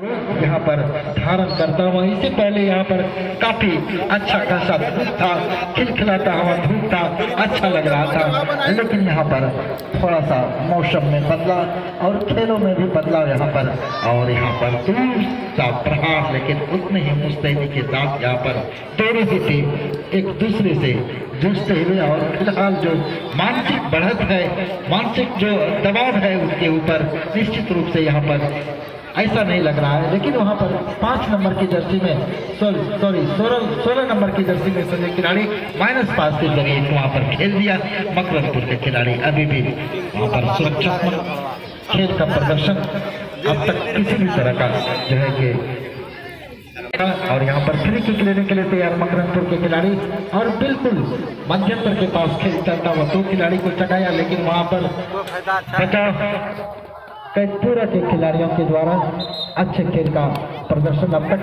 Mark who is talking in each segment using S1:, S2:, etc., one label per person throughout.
S1: यहाँ पर धारण करता हुआ, इससे पहले यहाँ पर काफी अच्छा खासा धूप था, खिलखिलाता हुआ धूप था, अच्छा लग रहा था। लेकिन यहाँ पर थोड़ा सा मौसम में बदलाव और खेलों में भी बदलाव यहाँ पर, और यहाँ पर दूर सा प्रहार, लेकिन उतने ही मुस्तैदी के साथ यहाँ पर दोनों ही टीम एक दूसरे से जूझते हुए, और फिलहाल जो मानसिक बढ़त है, मानसिक जो दबाव है उनके ऊपर, निश्चित रूप से यहाँ पर ऐसा नहीं लग रहा है। लेकिन वहां पर 5 नंबर की जर्सी में 16 नंबर की जर्सी में सभी खिलाड़ी -5 के जरिए वहां पर खेल दिया। मकरंदपुर के खिलाड़ी अभी भी वहां पर सुरक्षात्मक खेल का प्रदर्शन अब तक किसी भी तरह का जो है कि, और यहाँ पर फ्री किक लेने के लिए तैयार मकरंदपुर के खिलाड़ी, और बिल्कुल मध्यंतर के पास खेल चलता हुआ 2 खिलाड़ी को चढ़ाया, लेकिन वहां पर बचाव कैथपुरा के खिलाड़ियों के द्वारा अच्छे खेल का प्रदर्शन अब तक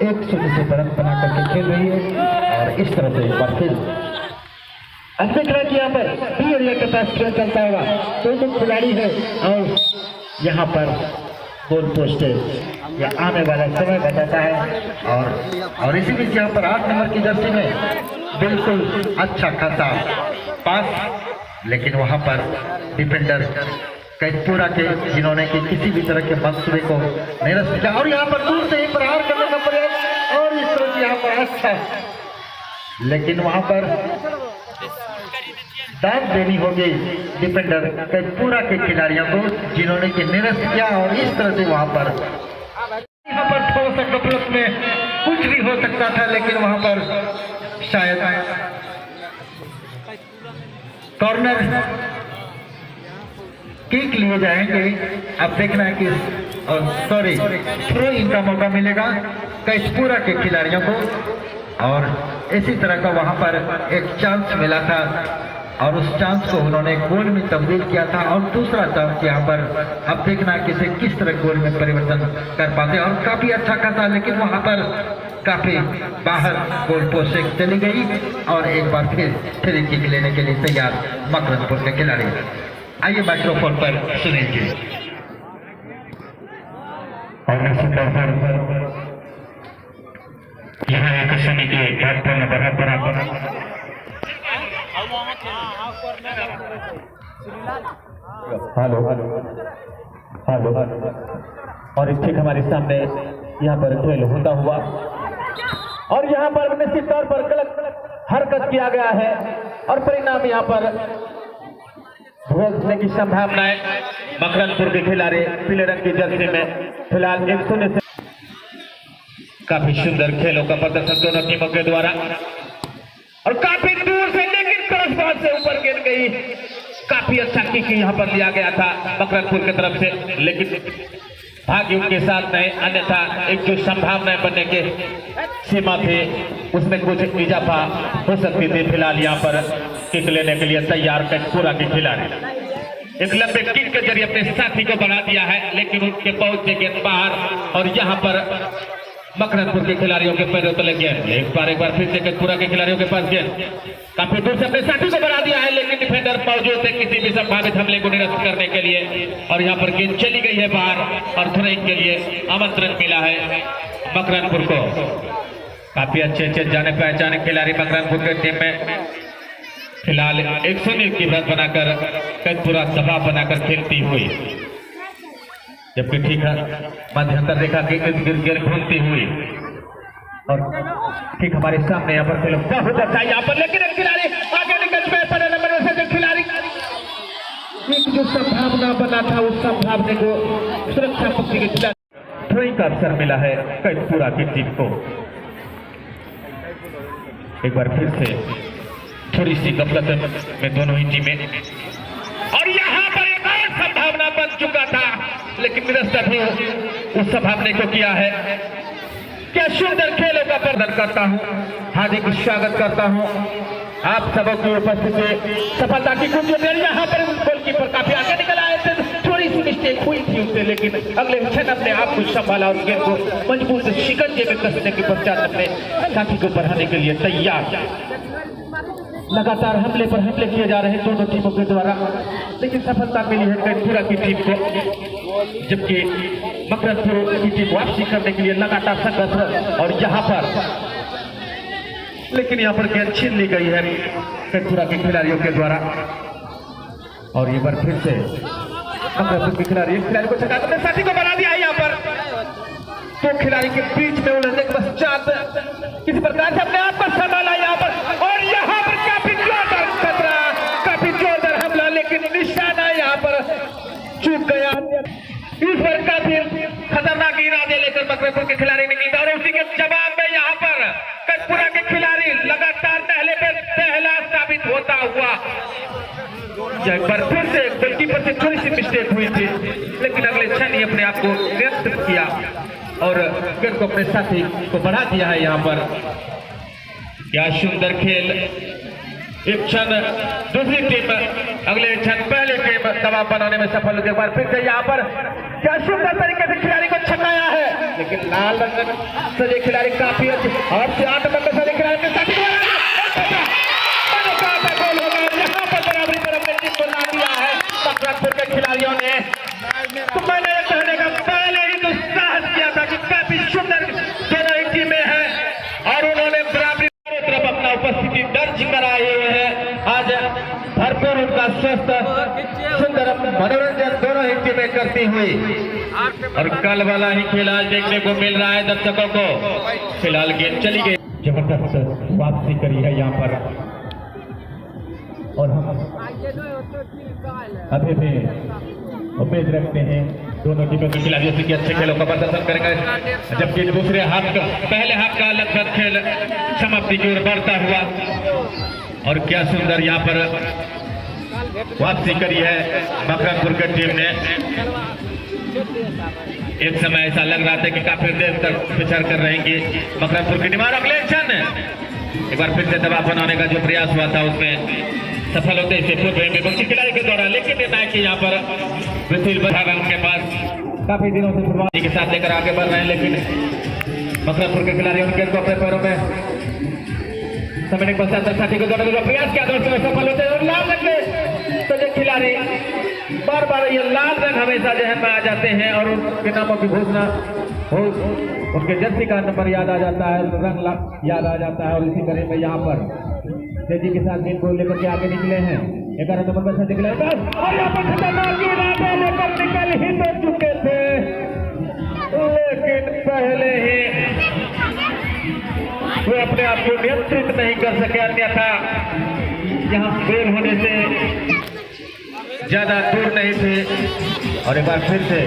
S1: 1-0 से बढ़त बना करके खेल रही है। और इस तरह से एक बार फिर अच्छे तरह की यहाँ पर बी एरिया के पास खेल चलता होगा, 2 खिलाड़ी है, और यहाँ पर गोल पोस्ट या आने वाला समय बताता है। और इसी बीच यहाँ पर 8 नंबर की जर्सी में बिल्कुल अच्छा खासा पास, लेकिन वहां पर डिफेंडर कैथपुरा के, जिन्होंने कि किसी भी तरह के मंसूबे को निरस्त किया, और यहाँ पर दूर से ही प्रहार करने का प्रयास, और इस तरह से यहाँ पर अच्छा, लेकिन वहां पर दाद देनी होगी डिफेंडर कैथपुरा के खिलाड़ियों को, जिन्होंने कि निरस्त किया। और इस तरह से वहां पर थोड़ा सा गफलत में कुछ भी हो सकता था, लेकिन वहां पर शायद कॉर्नर किक लिए जाएंगे। अब देखना है कि थ्रो इन का मौका मिलेगा कैथपुरा के खिलाड़ियों को, और इसी तरह का वहां पर एक चांस मिला था, और उस चांस को उन्होंने गोल में तब्दील किया था, और दूसरा चांस यहाँ पर अब देखना है कि किस तरह गोल में परिवर्तन कर पाते, और काफी अच्छा खासा, लेकिन वहां पर काफी बाहर गोल पोस्ट से चली गई, और एक बार फिर फ्री किक लेने के लिए तैयार मकरंदपुर के खिलाड़ी। आइए माइक्रोफोन पर सुनील जी।
S2: यहाँ एक सनी के महत्वपूर्ण बराबर हेलो, और ठीक हमारे सामने यहाँ पर खेल होता हुआ, और यहाँ पर निश्चित तौर पर गलत हरकत किया गया है, और परिणाम यहाँ पर भुगतने की संभावना है। मकरंदपुर के खिलाड़ी पीले रंग की जर्सी में फिलहाल 1-0 से काफी सुंदर खेलों का प्रदर्शन दोनों टीमों के द्वारा, और काफी दूर से, लेकिन क्रॉस बॉल से ऊपर गिर गई। काफी अच्छा किक यहाँ पर लिया गया था मकरंदपुर की तरफ से, लेकिन भाग्य उनके साथ नहीं, अन्यथा एक जो संभावनाएं बनने के सीमा थे उसमें कुछ इजाफा हो सकती थी। फिलहाल यहाँ पर किक लेने के लिए तैयार कैथपुरा के खिलाड़ी एक लंबे किक के जरिए अपने साथी को बना दिया है, लेकिन उनके पहुंचने के बाहर, और यहाँ पर मकरंदपुर के खिलाड़ियों के पैरों तले गेंद, एक बार फिर से कैथपुरा के खिलाड़ियों के पास गेंद, काफी दूर से अपने साथी को बना दिया है, लेकिन डिफेंडर मौजूद है किसी भी संभावित हमले को निरस्त करने के लिए, और यहाँ पर गेंद चली गई है बाहर, और थ्रोइंग के लिए आमंत्रण मिला है मकरंदपुर को। काफी अच्छे जाने पहचाने खिलाड़ी मकरंदपुर की टीम में फिलहाल 101 की व्रत बनाकर कैथपुरा दबाव बनाकर खेलती हुई, जबकि ठीक है मध्यंतर रेखा के इर्द गिर्द गेंद घूमती हुई, और ठीक हमारे सामने यहाँ पर खेल बहुत अच्छा यहाँ पर, लेकिन एक खिलाड़ी आगे निकल गए, 15 नंबर से खिलाड़ी एक जो संभावना बना था उस संभावना को सुरक्षा पक्ष के खिलाड़ी थ्रोइंग का अवसर मिला है कैथपुरा की टीम को। एक बार फिर से थोड़ी सी गफलत में दोनों ही टीमें, और यहाँ पर एक और संभावना बन चुका था, लेकिन निरस्त भी उस संभावना को किया है। क्या सुंदर खेलों का प्रदर्शन करता हूँ, हार्दिक स्वागत करता हूँ आप सबों की उपस्थिति, सफलता की कुंजी मेरी। यहाँ पर गोलकीपर काफी आगे निकल आए थे, थोड़ी सी मिस्टेक हुई थी उससे, लेकिन अगले क्षण अपने आप को संभाला और गेंद को मजबूत शिकंजे में कसने के पश्चात अपने साथी को बढ़ाने के लिए तैयार। लगातार हमले पर हमले किए जा रहे हैं दोनों टीमों के द्वारा, लेकिन सफलता मिली है कैथपुरा की टीम को, जबकि मकरपुर की टीम वापसी करने के लिए लगातार संघर्ष। और यहाँ पर लेकिन यहाँ पर गेंद छीन ली गई है कैथपुरा के खिलाड़ियों के द्वारा। और ये बार फिर से मकरपुर के खिलाड़ी एक खिलाड़ी को छक्का अपने साथी को बना दिया है। यहाँ पर दो खिलाड़ी के बीच में उलझने के पश्चात किसी प्रकार से अपने आप को संभाला यहाँ पर, और यहाँ पर काफी जोरदार खतरा, काफी जोरदार हमला, लेकिन निशाना यहाँ पर चूक गया। इस पर काफी खतरनाक इरादे लेकर मकरपुर के खिलाड़ी निकले और उसी के जवाब में यहाँ पर कैथपुरा के खिलाड़ी लगातार पहले पे पहला साबित होता हुआ। एक बार फिर से गोलकीपर से थोड़ी सी मिस्टेक हुई थी, लेकिन अगले क्षण ही अपने आप को नियंत्रित किया और गेंद को अपने साथी को बढ़ा दिया है। यहाँ पर क्या सुंदर खेल। एक क्षण दूसरी टीम अगले क्षण पहले टीम दबाव बनाने में सफल हुई। एक बार फिर से यहाँ पर क्या सुंदर तरीके से खिलाड़ी को छकाया है, लेकिन लाल रंग सजे खिलाड़ी काफी अच्छे और 8 नंबर सजे खिलाड़ी के साथी यहाँ पर बराबरी पर अपने टीम को ला दिया है मकरपुर के खिलाड़ियों ने। तो मैंने ये कहने का पहले ही तो साहस किया था कि काफी सुंदर दोनों ही टीमें हैं और उन्होंने बराबरी तरफ अपना उपस्थिति दर्ज कराई है। आज भरपूर उनका स्वस्थ सुंदर मनोरंजन दोनों ही टीमें करती हुई, और कल वाला ही खेल आज देखने को मिल रहा है दर्शकों को। फिलहाल गेंद चली गई, जबरदस्त वापसी करी है यहाँ पर, और हम अभी भी उम्मीद रखते हैं दोनों टीमों के खिलाड़ियों से कि अच्छे खेलों का प्रदर्शन करेंगे, जबकि दूसरे हाथ का पहले हाथ का लगभग खेल समाप्ति की ओर बढ़ता हुआ। और क्या सुंदर यहाँ पर वापसी करी है मकरपुर की टीम ने। एक समय ऐसा लग रहा था कि काफी देर तक पिछड़ कर रहेंगे मकरपुर की टीम, और अगले क्षण एक बार फिर से दबाव बनाने का जो प्रयास हुआ था उसमें सफल होते इसे पूर्व विपक्षी खिलाड़ी के द्वारा, लेकिन निर्णायक यहाँ पर विशील बधावा उनके पास काफी दिनों से शुरुआत के साथ लेकर आगे बढ़ रहे हैं, लेकिन मकरपुर के खिलाड़ी उनके अपने पैरों में समय के पश्चात साथी को जोड़ने का प्रयास किया, दोस्तों सफल होते हैं। लाल रंग के सजे खिलाड़ी बार बार ये लाल रंग हमेशा जहन में आ जाते हैं और उनके नामों की घोषणा हो, उनके जर्सी का नंबर याद आ जाता है, रंग याद आ जाता है। और इसी तरह में यहाँ पर तेजी के साथ गेंद को लेकर के आगे निकले हैं 11 नंबर पर से निकले और यहाँ पर खतरनाक इरादे लेकर निकल ही तो चुके थे, लेकिन पहले ही वे अपने आप को नियंत्रित नहीं कर सके, अन्यथा यहाँ गोल होने से ज्यादा दूर नहीं थे। और एक बार फिर से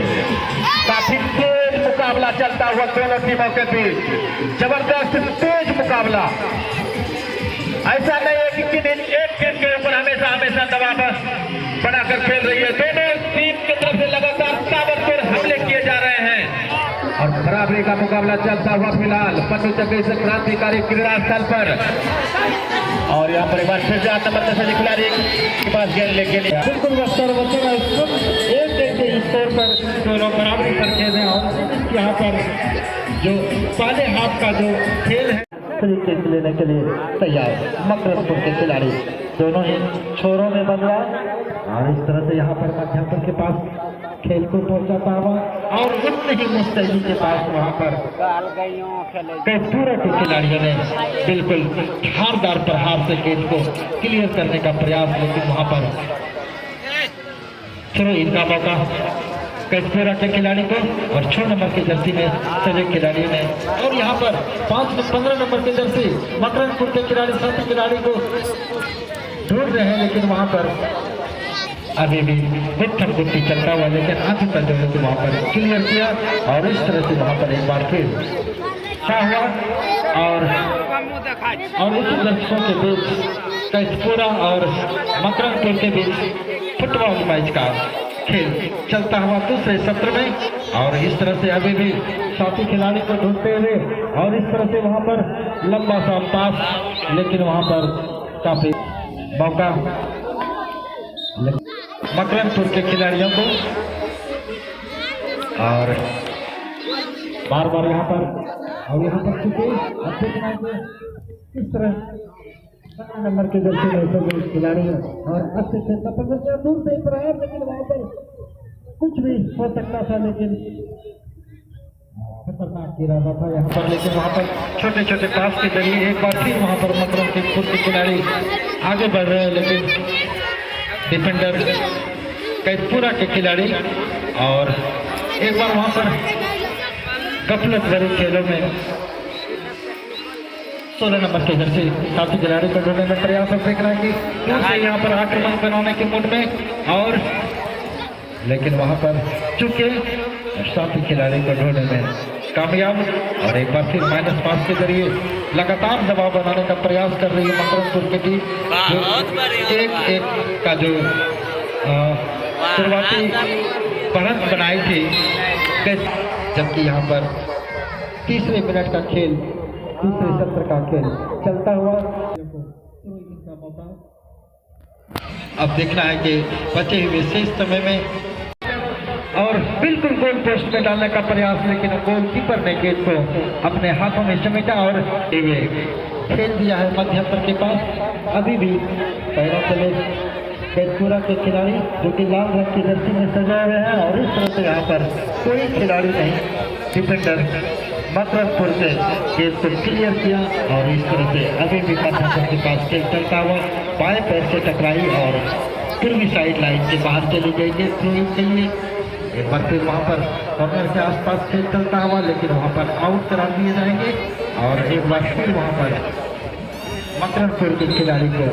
S2: काफी तेज मुकाबला चलता हुआ दोनों टीमों के बीच, जबरदस्त तेज मुकाबला। ऐसा नहीं है कि एक टीम के ऊपर हमेशा दबाव बनाकर खेल रही है, दोनों टीम की तरफ से लगातार ताबड़तोड़ हमले किए जा रहे हैं और बराबरी का मुकाबला चलता हुआ फिलहाल पन्नू चक्री से क्रांतिकारी क्रीड़ा स्थल पर। और यहाँ पर एक बार फिर से 8 नंबर से खिलाड़ी के पास गेंद लेके लिया, बिल्कुल एक जैसे स्कोर पर दोनों बराबरी कर खेल रहे हैं। और यहाँ पर जो पहले हाथ का जो खेल है तरीके से लेने के लिए तैयार मकरपुर के खिलाड़ी, दोनों ही छोरों में बदला और इस तरह से यहाँ पर मध्यपुर के पास खेल को पहुंचाता हुआ और उतने ही मुस्तैदी के पास वहाँ पर कैथपुरा के खिलाड़ियों ने बिल्कुल धारदार प्रहार से गेंद को क्लियर करने का प्रयास, लेकिन वहाँ पर थ्रो इनका मौका कैथपुरा के खिलाड़ी को और 6 नंबर के जर्सी में सजे खिलाड़ी ने, और यहाँ पर 15 नंबर के जर्सी मकरपुर के खिलाड़ी 7 खिलाड़ी को ढूंढ रहे हैं, लेकिन वहाँ पर अभी भी मिथन गुट्टी चलता हुआ, लेकिन अंत तक जो है तो वहाँ पर क्लियर किया। और इस तरह से वहाँ पर एक बार फिर क्या हुआ और इस दर्शकों के बीच कैथपुरा और मकरपुर के बीच फुटबॉल मैच का खेल चलता हुआ दूसरे सत्र में। और इस तरह से अभी भी साथी खिलाड़ी को ढूंढते हुए और इस तरह से वहां पर लंबा सा पास, लेकिन वहां पर काफी मौका मकरपुर के खिलाड़ियों को, और बार बार यहाँ पर चुके इस तरह
S1: नंबर के जर्सी में सभी खिलाड़ी और अच्छे से तपस्या दूर से प्रयास, लेकिन वहां पर कुछ भी हो सकता था, लेकिन खतरनाक इरादा था यहाँ पर। लेकिन वहाँ पर छोटे छोटे पास के जरिए एक बार फिर वहाँ पर मकरम के खुद के खिलाड़ी आगे बढ़ रहे हैं, लेकिन डिफेंडर कैदपुरा के खिलाड़ी और एक बार वहाँ पर गफलत भरे खेलों में 16 नंबर के जर्सी साथी खिलाड़ी को ढूंढने में प्रयास और देख रहा है कि दूर से यहाँ पर आक्रमण बनाने के मूड में, और लेकिन वहाँ पर चूंकि साथी खिलाड़ी को ढूंढने में कामयाब, और एक बार फिर माइनस पास के जरिए लगातार दबाव बनाने का प्रयास कर रही है मकरमपुर की टीम, जो एक का जो शुरुआती बढ़त बनाई थी, जबकि यहाँ पर तीसरे मिनट का खेल, तीसरे सत्र का खेल चलता हुआ का मौका अब देखना है कि बचे हुए शेष समय में, और बिल्कुल गोल पोस्ट में डालने का प्रयास, लेकिन गोलकीपर ने गेंद को अपने हाथों में समेटा और खेल दिया है मध्यंतर के पास। अभी भी पैरों तले कैदपुरा के खिलाड़ी जो कि लाल रंग की जर्सी में सजाए हुए हैं, और इस तरह से यहाँ पर कोई खिलाड़ी नहीं, डिफेंडर मकरमपुर से गेंद को क्लियर किया, और इस तरह से अभी भी मध्यंतर के पास खेल चलता हुआ बाएं पैर से टकराई और पूर्वी साइड लाइन के बाहर चली गई गेंद थ्रोइंग के लिए। एक बार फिर वहाँ पर कॉर्नर के आसपास खेल चलता हुआ, लेकिन वहाँ पर आउट करा दिए जाएंगे, और एक बार फिर वहाँ पर मकरमपुर के खिलाड़ी को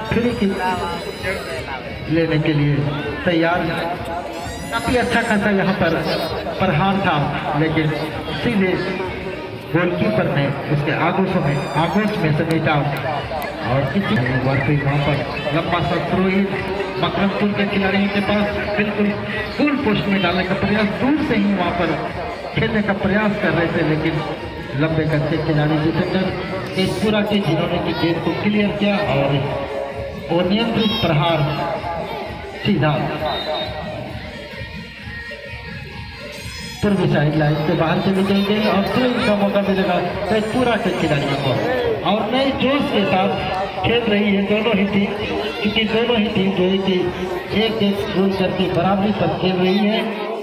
S1: फ्री किक लेने के लिए तैयार। काफी अच्छा खासा यहाँ पर प्रहार था, लेकिन सीधे गोलकीपर ने उसके आगोश में समेटा, और किसी बार फिर वहाँ पर लंबा सा थ्रो इन मकरमपुर के खिलाड़ियों के पास बिल्कुल फुल पोस्ट में डालने का प्रयास, दूर से ही वहाँ पर खेलने का प्रयास कर रहे थे, लेकिन लंबे कद के खिलाड़ी डिफेंडर कैदपुरा के जिन्होंने की गेंद को क्लियर किया, और अनियंत्रित प्रहार सीधा पूर्वी साइड लाइन से बाहर चली गई, और थ्रोइंग का मौका मिलेगा कैदपुरा के खिलाड़ियों को, और नए जोश के साथ खेल रही है दोनों ही टीम, क्योंकि दोनों ही टीम जो है कि एक गोल करके बराबरी पर खेल रही है,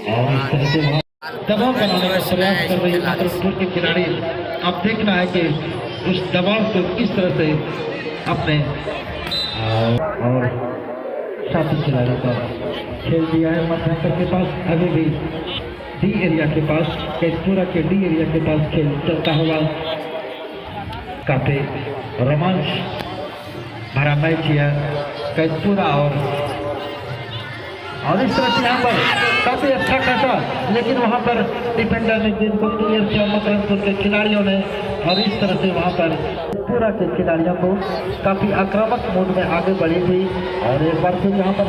S1: और इस तरह से वहाँ दबाव बनाने का प्रयास कर रही है मकरमपुर के खिलाड़ी। अब देखना है कि उस दबाव को किस तरह से अपने और साथी खिलाड़ी का खेल दिया है मध्यंतर के पास। अभी भी डी एरिया के पास, कैदपुरा के डी एरिया के पास खेल चलता हुआ, काफी रोमांच भरा मैच है कैदपुरा, और इस तरह से यहाँ पर काफी अच्छा खासा, लेकिन वहाँ पर डिफेंडर ने गेंद को क्लियर किया मकरमपुर के खिलाड़ियों ने, और इस तरह से वहाँ पर कैदपुरा के खिलाड़ियों को काफी आक्रामक मोड में आगे बढ़ी थी, और एक बार फिर यहाँ पर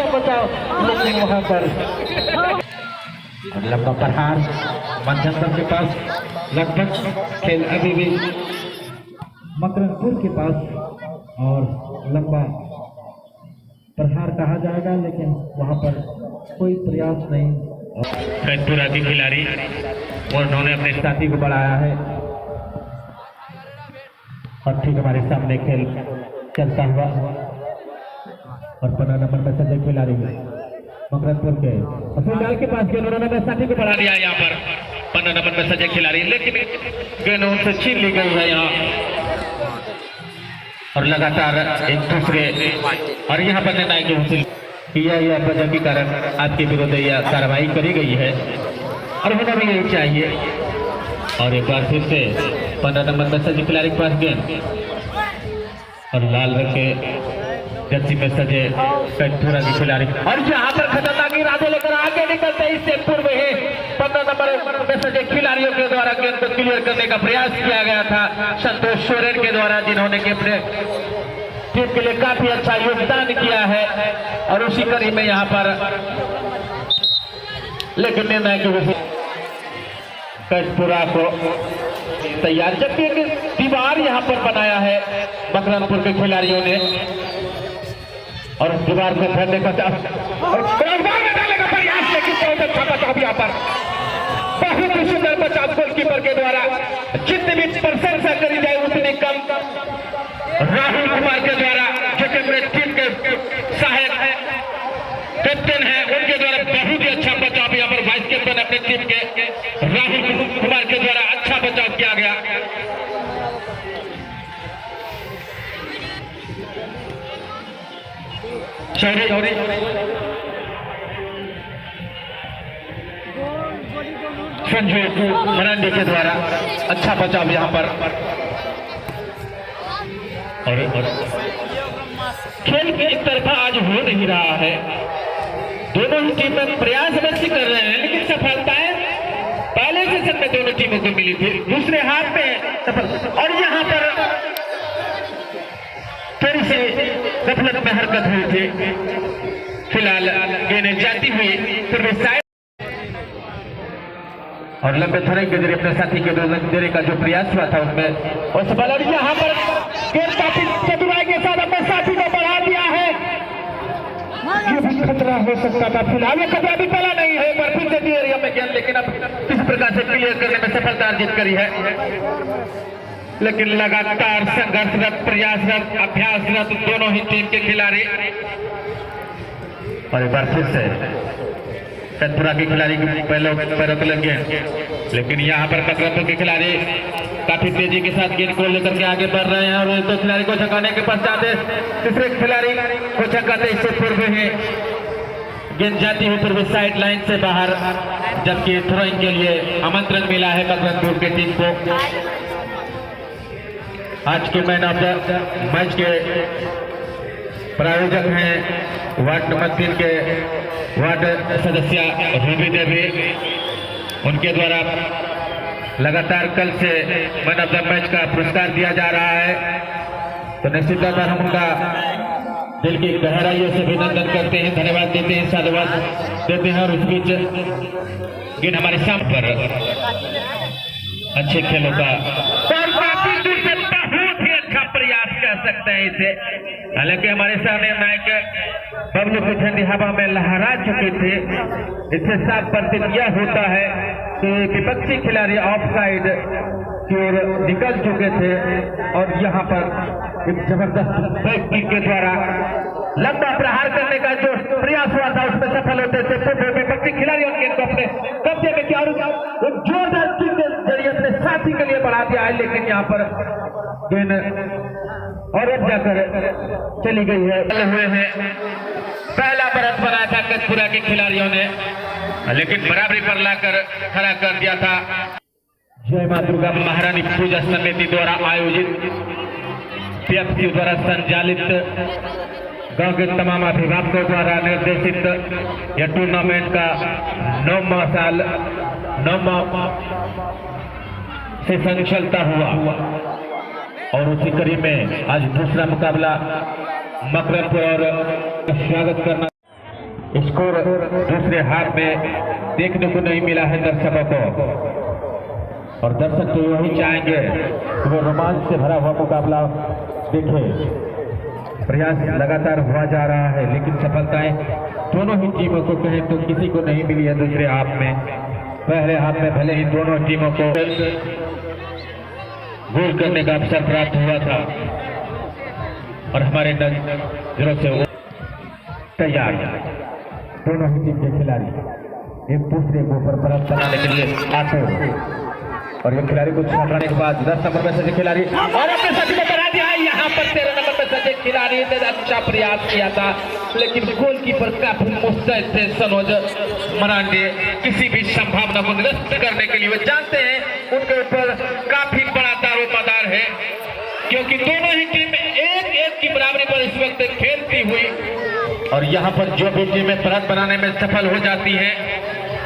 S1: बचाव, लेकिन वहाँ पर लंबा प्रहार मध्यंतर के पास, लगभग खेल अभी भी मकरमपुर के पास, और लंबा प्रहार कहा जाएगा, लेकिन वहाँ पर कोई प्रयास नहीं।
S2: कैदपुरा के खिलाड़ी और उन्होंने अपने साथी को बढ़ाया है, और ठीक हमारे सामने खेल चलता हुआ, और 15 नंबर में सजग खिलाड़ी मकरमपुर के अफील के पास गेंद उन्होंने अपने साथी को बढ़ा दिया यहाँ पर 15 नंबर में सजग खिलाड़ी, लेकिन गेंद उनसे छीन ली गई है यहाँ, और लगातार एक दूसरे, और यहाँ पर निर्णायक हासिल यह वजह के कारण आपके विरुद्ध यह कार्रवाई करी गई है, और होना भी यही चाहिए। और एक बार फिर से 15 नंबर में सजे खिलाड़ी के पास गेंद, और लाल रंग के जर्सी में सजे कैदपुरा के खिलाड़ी, और यहाँ पर खतरनाक इरादे लेकर आगे निकलते इससे पूर्व ही 15 नंबर में सजे खिलाड़ियों के द्वारा गेंद को क्लियर करने का प्रयास किया गया था संतोष सोरेन के द्वारा, जिन्होंने कि अपने टीम के लिए काफी अच्छा योगदान किया है, और उसी कड़ी में यहाँ पर लेकिन निर्णय की वजह कैदपुरा को तैयार, जबकि एक दीवार यहाँ पर बनाया है मकरमपुर के खिलाड़ियों ने, और दीवार को फेरने का और डालने का प्रयास, लेकिन बहुत अच्छा बचाव यहाँ पर, बहुत बहुत ही सुंदर बचाव गोलकीपर के द्वारा। जितनी भी प्रशंसा करी जाए उतनी कम। राहुल कुमार के द्वारा जो कि मेरे टीम के सहायक है, कैप्टन है, उनके द्वारा बहुत ही अच्छा बचाव यहाँ पर वाइस कैप्टन अपने टीम के राहुल कुमार के द्वारा अच्छा बचाव किया गया। संजू मरांडी के द्वारा अच्छा बचाव यहाँ पर। और खेल एक तरफा आज हो नहीं रहा है, दोनों ही टीमें प्रयास अवश्य कर रहे हैं, लेकिन सफलताएं पहले सेशन में दोनों टीमों को मिली थी, दूसरे हाथ में सफल। और यहाँ पर थोड़ी सी गफलत में हरकत हुई थी। फिलहाल गेंदें जाती हुई फिर भी साइड और लंबे थ्रो के जरिए अपने साथी के देने का जो प्रयास हुआ था उसमें और सफल। और यहाँ पर गेंद काफी चतुराई के साथ अपने साथी को बढ़ा दिया है। ये भी खतरा हो सकता था, फिलहाल ये खतरा भी पड़ा नहीं है, पर फिर से दी एरिया में गेंद, लेकिन अब किस प्रकार से क्लियर करने में सफलता अर्जित करी है। लेकिन लगातार संघर्षरत, प्रयासरत, अभ्यासरत दोनों ही टीम के खिलाड़ी। और एक बार फिर से सतपुरा के खिलाड़ी पहले पैरों को लगे, लेकिन यहाँ पर मकरपुर के खिलाड़ी काफी तेजी के साथ गेंद को लेकर के आगे बढ़ रहे हैं। और दो खिलाड़ी को छकाने के पश्चात तीसरे खिलाड़ी को छकाते इससे पूर्व ही गेंद जाती हुई पूर्व साइड लाइन से बाहर, जबकि थ्रोइंग के लिए आमंत्रण मिला है मकरपुर के टीम को। आज के मैन ऑफ द मैच के प्रायोजक हैं वार्ड नंबर 3 के वार्ड सदस्य रूबी देवी। उनके द्वारा लगातार कल से मैन ऑफ द मैच का पुरस्कार दिया जा रहा है, तो निश्चित तौर पर हम उनका दिल की गहराइयों से अभिनंदन करते हैं, धन्यवाद देते हैं, साधुवाद देते हैं। और उस बीच गेंद हमारे सामने पर अच्छे खेलों का काफी दूर से बहुत ही अच्छा प्रयास कर सकते हैं इसे। हालांकि हमारे सामने नायक बबलू की ठंडी हवा में लहरा चुके थे। इससे साफ प्रतीत यह होता है कि विपक्षी खिलाड़ी ऑफ साइड की ओर निकल चुके थे और यहाँ पर एक जबरदस्त बैक किक के द्वारा लंबा प्रहार करने का जो प्रयास हुआ था उसमें सफल होते थे। तो विपक्षी खिलाड़ियों ने गेंद को अपने कब्जे में किया और जोरदार किक के जरिए अपने साथी के लिए बढ़ा दिया है, लेकिन यहाँ पर गेंद और अब जाकर चली गई है। हुए हैं पहला बरत बनाया था कचपुरा के खिलाड़ियों ने, लेकिन बराबरी पर लाकर खड़ा कर दिया था। जय मां दुर्गा महारानी पूजा समिति द्वारा आयोजित, पीएफसी द्वारा संचालित, गांव के तमाम अभिभावकों द्वारा निर्देशित यह टूर्नामेंट का 9वां साल 9वां सेशन चलता हुआ और उसी कड़ी में आज दूसरा मुकाबला मकरपुर और स्वागत करना। स्कोर दूसरे हाथ में देखने को नहीं मिला है दर्शकों को, और दर्शक तो यही चाहेंगे कि वो रोमांच से भरा हुआ मुकाबला देखे। प्रयास लगातार हुआ जा रहा है, लेकिन सफलताएं दोनों ही टीमों को कहें तो किसी को नहीं मिली है दूसरे हाफ में। पहले हाफ में भले ही दोनों टीमों को गोल करने का अवसर प्राप्त हुआ था और हमारे नजरों से वो तैयार, दोनों ही टीम के खिलाड़ी एक दूसरे को ऊपर परत बनाने के लिए आते और ये खिलाड़ी को छाड़ने के बाद 10 नंबर में सचिन खिलाड़ी और अपने साथी को बना दिया है। यहाँ पर 13 नंबर में सचिन खिलाड़ी ने अच्छा प्रयास किया था, लेकिन गोलकीपर काफी मुस्तैद थे सनोज मरांडी किसी भी संभावना को निरस्त करने के लिए। वे जानते हैं उनके ऊपर काफी बड़ा दारोमदार है, क्योंकि दोनों ही टीम एक की बराबरी पर इस वक्त खेलती हुई, और यहाँ पर जो भी टीमें परत बनाने में सफल हो जाती है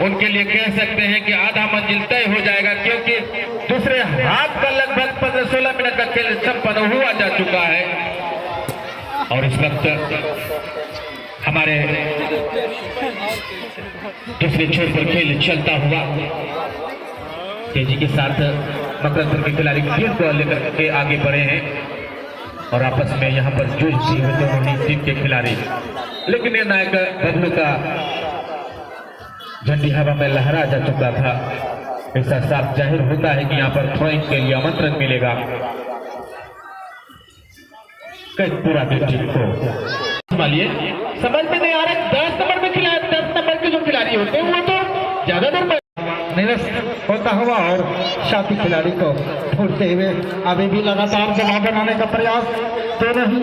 S2: उनके लिए कह सकते हैं कि आधा मंजिल तय हो जाएगा, क्योंकि दूसरे हाथ का लगभग 15-16 मिनट का खेल संपन्न हुआ जा चुका है। और इस वक्त हमारे दूसरे छोर पर खेल चलता हुआ तेजी के साथ मकरपुर के खिलाड़ी गेंद को लेकर के आगे बढ़े हैं और आपस में यहाँ पर जूझती हुई दोनों ही टीम के खिलाड़ी। लेकिन ये नायक बबलू का झंडी हवा में लहरा जा चुका था ऐसा साफ जाहिर होता है कि यहाँ पर थ्रोइंग के लिए आमंत्रण मिलेगा पूरा टीम को। संभालिए, समझ में नहीं आ रहा 10 नंबर में खिलाड़ी, 10 नंबर के जो खिलाड़ी होते हैं वो तो ज्यादा देर
S1: निरस्त होता हुआ और साथी खिलाड़ी को ढूंढते हुए अभी भी लगातार दबाव बनाने का प्रयास दोनों ही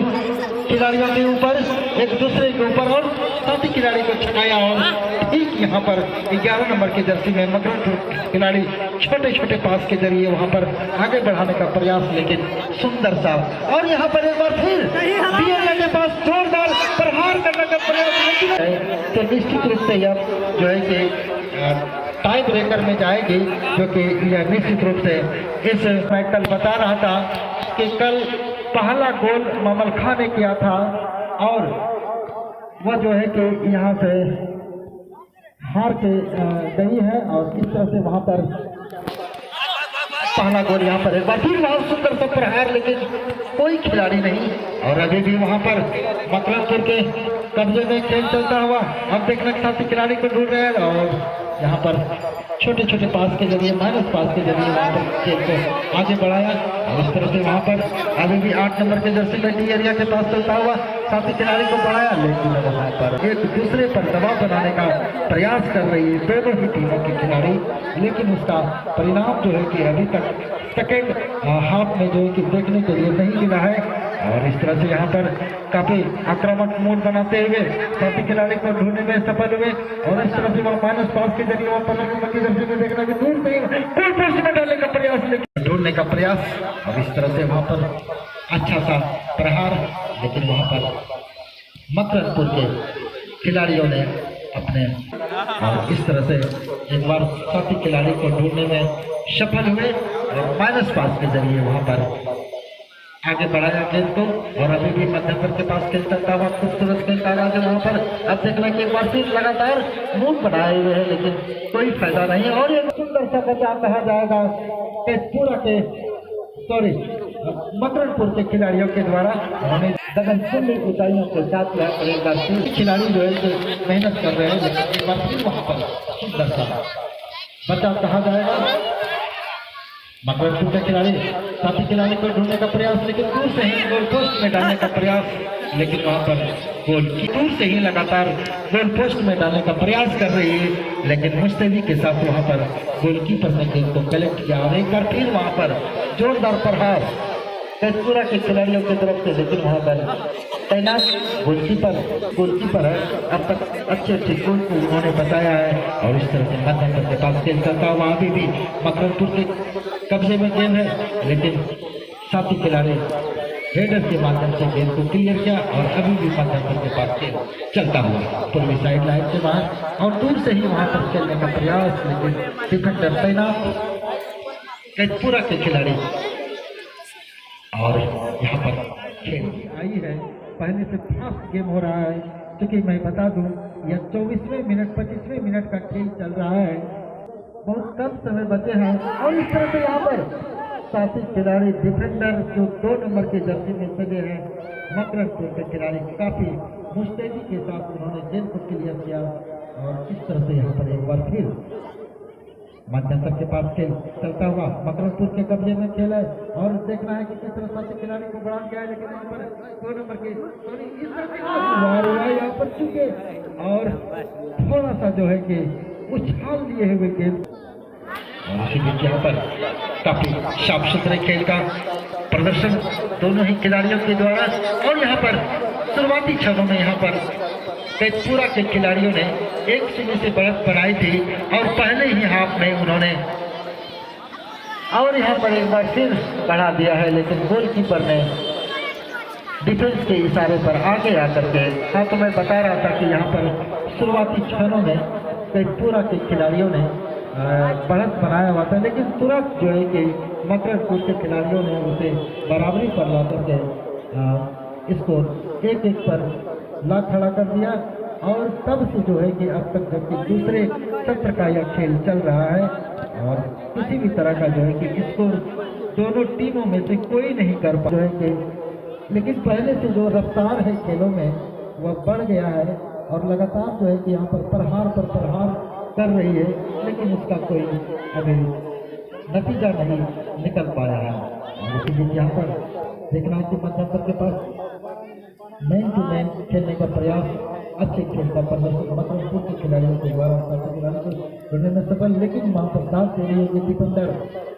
S1: खिलाड़ियों के ऊपर, एक दूसरे के ऊपर, और साथी खिलाड़ी को छकाया। और ठीक यहाँ पर 11 नंबर की जर्सी में मकरपुर खिलाड़ी छोटे छोटे पास के जरिए वहां पर आगे बढ़ाने का प्रयास, लेकिन सुंदर सा। और यहाँ पर एक बार फिर डीएनए के पास जोरदार प्रहार करने का प्रयास, तो निश्चित रूप से यह जो है कि टाई ब्रेकर में जाएगी, जो कि यह निश्चित रूप से इस मैं कल बता रहा था कि कल पहला गोल ममल खां ने किया था और वह जो है कि यहाँ से हार के गई है, और इस तरह से वहाँ पर पहला गोल यहाँ पर एक बार फिर बहुत सुंदर सा प्रहार, लेकिन कोई खिलाड़ी नहीं। और अभी भी वहाँ पर मकरपुर के कब्जे में खेल चलता हुआ, अब देखना साथी खिलाड़ी को ढूंढ रहे हैं, और यहाँ पर छोटे छोटे पास के जरिए, माइनस पास के जरिए वहाँ पर खेल को आगे बढ़ाया। और इस तरह से वहाँ पर अभी भी 8 नंबर के जर्सी में डी एरिया के पास चलता हुआ साथी खिलाड़ी को बढ़ाया, लेकिन वहाँ पर एक दूसरे पर दबाव बनाने का प्रयास कर रही है दोनों ही टीमों के खिलाड़ी, लेकिन उसका परिणाम जो है कि अभी तक सेकेंड हाफ में जो है कि देखने के लिए नहीं मिला है। और इस तरह से यहाँ पर काफी आक्रामक मूड बनाते हुए साथी खिलाड़ी को ढूंढने में सफल हुए, और इस तरह से वहाँ माइनस पास के जरिए वहाँ 15 नंबर की जर्सी में देखना कि दूर से गोल पोस्ट में डालने का प्रयास, लेकिन ढूंढने का प्रयास, और इस तरह से वहाँ पर अच्छा सा प्रहार, लेकिन वहाँ पर मकरपुर के खिलाड़ियों ने अपने, और इस तरह से एक बार साथी खिलाड़ी को ढूंढने में सफल हुए और माइनस पास के जरिए वहाँ पर आगे बढ़ाया खेल को। और अभी भी मध्यकर के पास खेल चलता हुआ खूबसूरत खेल का आगाज वहाँ पर अब देखना कि एक बार फिर लगातार मूड बनाए हुए है, लेकिन कोई फायदा नहीं। और एक सुंदर सा बचाव कहा जाएगा पूरा के मकरपुर के खिलाड़ियों के द्वारा, उन्होंने गगनचुंबी ऊंचाइयों के साथ यहाँ पर एक बार फिर खिलाड़ी जो है मेहनत कर रहे हैं, लेकिन एक बार फिर वहाँ पर सुंदर सा बचाव कहा जाएगा। मकरपुर के खिलाड़ी साथी खिलाड़ी को ढूंढने का प्रयास, लेकिन दूर से ही गोल पोस्ट में डालने का प्रयास, लेकिन वहां पर गोल दूर से ही लगातार गोल पोस्ट में डालने का प्रयास कर रही है, लेकिन मुस्तैदी के साथ वहां पर गोलकीपर ने गेंद को कलेक्ट किया। और एक बार फिर वहां पर जोरदार प्रहार तेजपुरा के खिलाड़ियों की तरफ से, लेकिन वहां पर तैनात गोलकीपर है, अब तक अच्छे गोल को उन्होंने बताया है। और इस तरह से मध्यम के पास खेल चलता हुआ अभी भी मकरपुर के कब्जे में गेंद है, लेकिन साथी खिलाड़ी हेडर के माध्यम से गेंद को क्लियर किया, और अभी भी मध्यम के पास खेल चलता हुआ पूर्वी साइड लाइन के बाहर, और दूर से ही वहां पर खेलने का प्रयास, लेकिन डिफेंडर तैनात तेजपुरा के खिलाड़ी। और यहाँ पर खेल आई है, पहले से फास्ट गेम हो रहा है, क्योंकि मैं बता दूं यह 24वें मिनट 25वें मिनट का खेल चल रहा है, बहुत कम समय बचे हैं। और इस तरह से यहाँ पर साथी खिलाड़ी डिफेंडर जो 2 नंबर के जर्सी में सजे हैं, मकरपुर के खिलाड़ी काफी मुस्तैदी के साथ उन्होंने गेंद को क्लियर किया। और इस तरह से यहाँ पर एक बार फिर मध्यंतर के पास खेल चलता हुआ मकरपुर के कब्जे में खेल है, और देखना है कि किस तरह साथी खिलाड़ी को बढ़ा गया है, लेकिन वहाँ पर 2 नंबर के इस तरह से यहाँ पर चुके, और थोड़ा सा जो है कि उछाल लिए हुए गेंद, और इसी बीच यहाँ पर काफी साफ सुथरे खेल का प्रदर्शन दोनों ही खिलाड़ियों के द्वारा। और यहाँ पर शुरुआती क्षणों में यहाँ पर तेजपुरा के खिलाड़ियों ने 1-0 से बढ़त बनाई थी, और पहले ही हाफ में उन्होंने, और यहाँ पर एक बार फिर बढ़ा दिया है, लेकिन गोलकीपर ने डिफेंस के इशारे पर आगे आकर के, हाँ तो मैं बता रहा था कि यहाँ पर शुरुआती क्षणों में तेजपुरा के खिलाड़ियों ने बढ़त बनाया हुआ था, लेकिन तुरंत जो है कि मकरपुर के खिलाड़ियों ने उसे बराबरी पर ला करके इसको 1-1 पर ला खड़ा कर दिया। और तब से जो है कि अब तक जबकि दूसरे सत्र का यह खेल चल रहा है, और किसी भी तरह का जो है कि स्कोर दोनों टीमों में से कोई नहीं कर पा जो है कि, लेकिन पहले से जो रफ्तार है खेलों में वह बढ़ गया है, और लगातार जो है कि यहाँ पर प्रहार पर प्रहार कर रही है, लेकिन उसका कोई अभी नतीजा नहीं निकल पाया है। लेकिन यहाँ पर देखना है कि मध्यंतर के पास मैन टू मैन खेलने का प्रयास, अच्छे खेल का प्रदर्शन मकरमपुर के खिलाड़ियों के द्वारा खिलाड़ी को ढूंढने में सफल, लेकिन वहाँ पर साथ दे रही है दीपंदर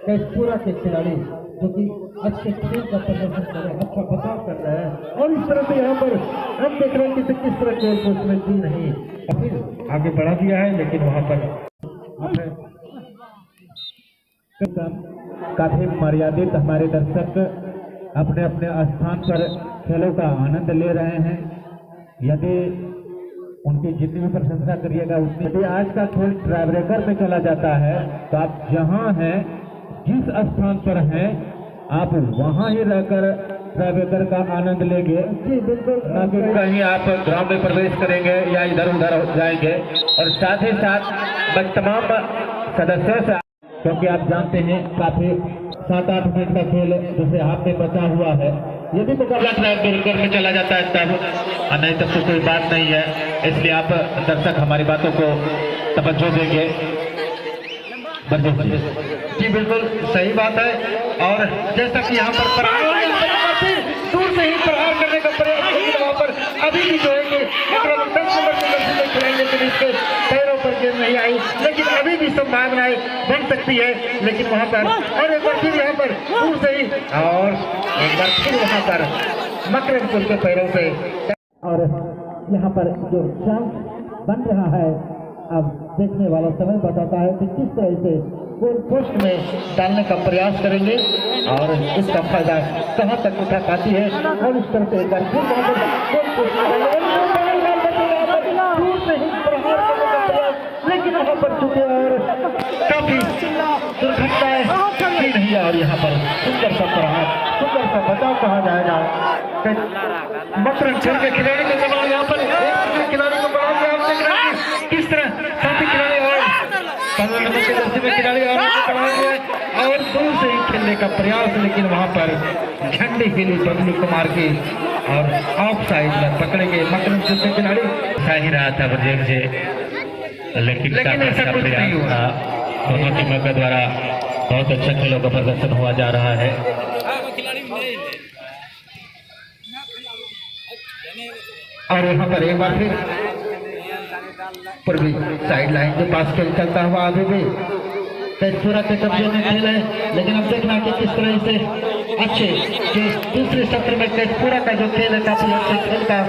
S1: कैशपुरा के खिलाड़ी जो कि अच्छे खेल का प्रदर्शन कर रहे हैं, अच्छा बचाव कर रहे हैं। और इस तरह से यहाँ पर हम देख रहे हैं कि किस तरह खेल को उसमें दी नहीं, फिर आगे बढ़ा दिया है, लेकिन वहाँ पर
S2: काफी मर्यादित हमारे दर्शक अपने अपने स्थान पर खेलों का आनंद ले रहे हैं। यदि उनकी जितनी भी प्रशंसा करिएगा उतनी, यदि आज का खेल ट्राई ब्रेकर में चला जाता है तो आप जहां हैं, जिस स्थान पर हैं, आप वहां ही रहकर ट्राई ब्रेकर का आनंद लेंगे।
S1: जी बिल्कुल,
S2: ना कि कहीं आप ग्राउंड में प्रवेश करेंगे या इधर उधर जाएंगे। और साथ ही साथ मैं तमाम सदस्यों से, क्योंकि आप जानते हैं काफी 7-8 मिनट का खेल दूसरे हाथ में बचा हुआ है, यदि मुकाबला ट्राई ब्रेकर में चला जाता है तब, नहीं तब तो कोई बात नहीं है। इसलिए आप दर्शक हमारी बातों को तवज्जो देंगे।
S1: जी बिल्कुल सही बात है। और जैसा कि यहाँ पर दूर से ही प्रहार करने का प्रयास, लेकिन वहाँ पर अभी भी जो है कि खिलाएंगे तो इसके पैरों पर गेंद नहीं आई, लेकिन अभी भी संभावनाएं बन सकती है। लेकिन वहाँ पर और एक बार फिर यहाँ पर दूर से ही, और एक बार फिर वहाँ पर मकरमपुर के पैरों से, और यहाँ पर जो चांस बन रहा है, अब देखने वाला समय बताता है कि किस तरह से गोल पोस्ट में डालने का प्रयास करेंगे और इसका फायदा कहां तक उठा पाती है। और इस तरह से एक बार फिर गोल पोस्ट दूर से ही प्रहार करने का प्रयास, लेकिन वहां पर चुके और काफी दुर्घटनाएं की नहीं। और यहाँ पर सुंदर सा प्रहार, सुंदर सा बचाव कहा जाएगा। मकरमपुर के खिलाड़ी के सवाल यहाँ पर खिलाड़ी को बढ़ा दिया, आप देख रहे हैं किस तरह साथी खिलाड़ी और 15 नंबर के दर्जे में खिलाड़ी और दूर से ही खेलने का प्रयास, लेकिन वहां पर झंडी हिली बबलू कुमार की और ऑफ साइड में पकड़ेंगे मकरमपुर के खिलाड़ी।
S2: सही रहा था ब्रजेश जी, लेकिन
S1: ऐसा कुछ नहीं हुआ।
S2: दोनों टीमों के द्वारा बहुत अच्छा खेलों का प्रदर्शन हुआ जा रहा है।
S1: और यहाँ पर एक बार फिर पूर्वी साइड लाइन के पास खेल चलता हुआ आगे भी कैशपुरा के कब्जे में खेल है, लेकिन अब देखना कि किस तरह से अच्छे जो दूसरे सत्र में कैशपुरा का जो खेल है काफी अच्छे खेल का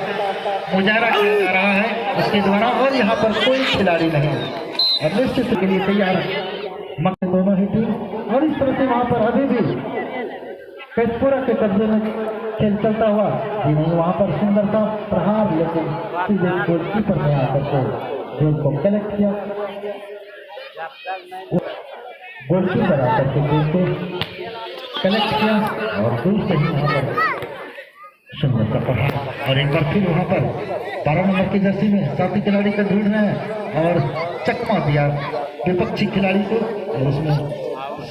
S1: मुजाहरा किया जा रहा है उसके द्वारा। और यहाँ पर कोई खिलाड़ी नहीं और निश्चित के लिए तैयार मक्के दोनों ही टीम। और इस तरह से वहाँ पर अभी भी कैशपुरा के कब्जे में खेल चलता हुआ जी नहीं, वहाँ पर सुंदर सा प्रहार, लेकिन सीधे गोलकीपर ने आकर के गेंद को कलेक्ट किया। गोलकीपर आकर के गेंद को कलेक्ट किया और दूर से ही वहाँ पर सुंदर सा प्रहार। और एक बार फिर वहाँ पर 12 नंबर की जर्सी में साथी खिलाड़ी को ढूंढ रहे हैं और चकमा दिया विपक्षी खिलाड़ी को, और उसमें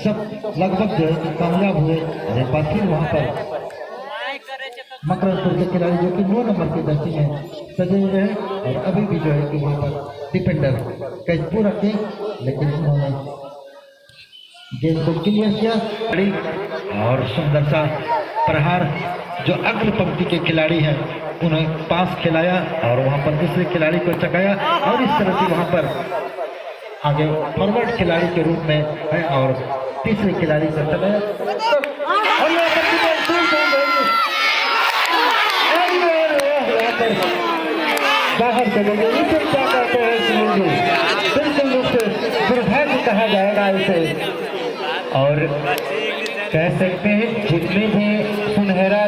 S1: सब लगभग जो है कामयाब हुए। और एक बार फिर वहाँ पर मकरमपुर के खिलाड़ी जो कि 9 नंबर की जर्सी में सजे हुए हैं और अभी भी जो है कि वहाँ पर डिफेंडर कैशपुरा के, लेकिन उन्होंने गेंद को क्लियर किया और सुंदर सा प्रहार जो अग्र पंक्ति के खिलाड़ी हैं उन्हें पास खिलाया और वहाँ पर दूसरे खिलाड़ी को चकाया। और इस तरह से वहाँ पर आगे फॉरवर्ड खिलाड़ी के रूप में है और तीसरे खिलाड़ी को चलाया। और यहाँ पर बाहर चलेंगे, इसे क्या कहते हैं बिल्कुल रूप से दुर्भाग्य कहा जाएगा इसे।
S2: और कह सकते हैं जितने भी सुनहरा